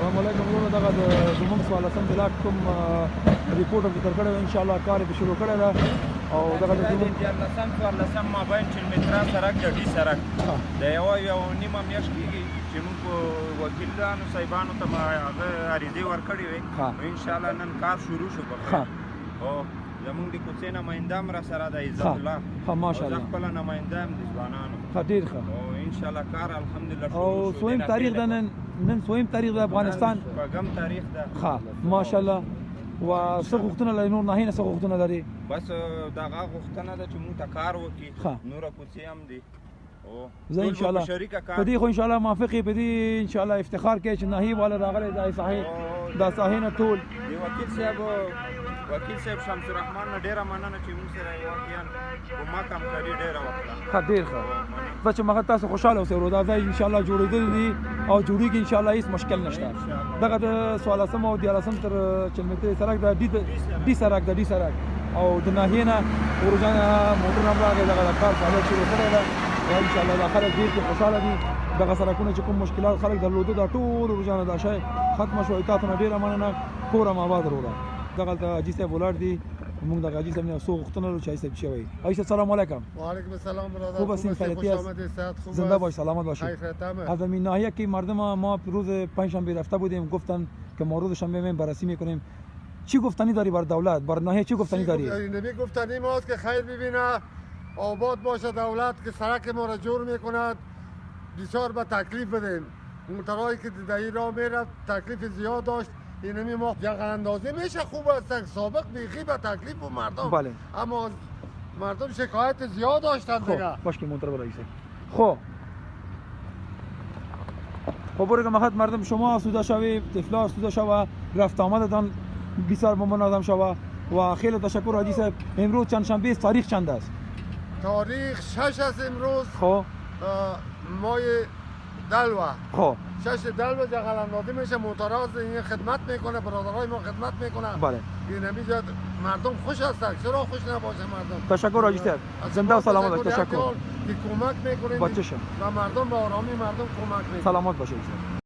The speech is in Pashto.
السلام علیکم ورونو دغه زموږ څوارلسم بلاک کوم ریپورټ ذکر کړی و انشاءالله کار یې شروع کړی ده او دغه د دیارلسم څوارلسم مابین چلمترا سړک د ډي سړک د یوه نیمه میاشت کېږي چې موږ وکیلانو صاحبانو ته هغه عریضې ورکړې وې انشاءالله نن کار شروع شو او زمونږ د کوڅې نماینده هم راسره ده عزت الله ماشاءالله زه خپله نماینده یم د ځوانانو ډېر ښه او انشاءالله کار الحمدلله او څویم تاریخ ده نن څویم تاریخ د افغانستان شپږم تاریخ ده ماشاءالله و څه غوښتنه لري نور ناهینه څه غوښتنه لري بس دغه غوښتنه ده چې موږ ته کار وکړي نوره کوڅې هم دي زه انشاءالله په دې خو انشاءالله موافق یې په دې انشاءالله افتخار کوي چې ناهي والا راغلی دا ساحې نه ټول د وکیل صاحب شمس الرحمن نه ډېره مننه چې موږ سره واقعا کومک همکاري ډېره وکړه ډېر ښه زه چې مخه تاسو خوشحاله اوسئ ورو دا ځای انشاءالله جوړېدلی دي او جوړېږي انشاءالله هېڅ مشکل نشته دغه د څوارلسم او دیارلسم تر چلمترې سړک د ډي سړک او د ناحیې نه ورجان موټر هم راغی دغه د کار فعالیت شروع کړی ده او انشاءالله دا خلک ډېر خوشحاله دي دغه سړکونه چې کوم مشکلات خلک درلوده دا ټول ورجانه دا شی ختمه شوه تاسو نه ډېره مننه کور هم آباد وروره دغلته حاجي صاحب ولاړ دي موږ د حاجي صاحب نه څو غوښتنه لرو چې حاجي صاحب شوی حاجي صاحب سلام علیکم وعلیکم السلام برادر خوب هستین خیریتی است زنده باش سلامت باشید از همین ناحیه که مردم ما روز پنجشنبه رفته بودیم گفتن که ما روز شنبه میایم بررسی میکنیم چی گفتنی داری بر دولت بر ناحیه چی گفتنی داری نمی گفتنی ماست که خیر ببینه آباد باشه دولت که سرک ما را جور میکند بسیار به تکلیف بدیم موترهایی که در این راه میره تکلیف زیاد داشت اینمی ما جغل اندازی میشه خوب است سابق بیخی به تکلیف و مردم بله اما مردم شکایت زیاد داشتن دیگه باش که منتظر برایسه خب برای مخاط مردم شما آسوده شوی طفلا آسوده شوه رفت آمدتان بسیار منظم شوه و خیلی تشکر حاجی صاحب امروز چند شنبه تاریخ چند است تاریخ 6 است امروز خب ماه دلوه خب 6 دلوه جغل اندازی میشه موتورها این خدمت میکنه برادرای ما خدمت میکنه بله این نمیشه مردم خوش هستن چرا خوش نباشه مردم تشکر حاجی صاحب زنده و سلامت باشید تشکر که کمک میکنید با چشم و مردم به آرامی مردم کمک میکنه سلامت باشید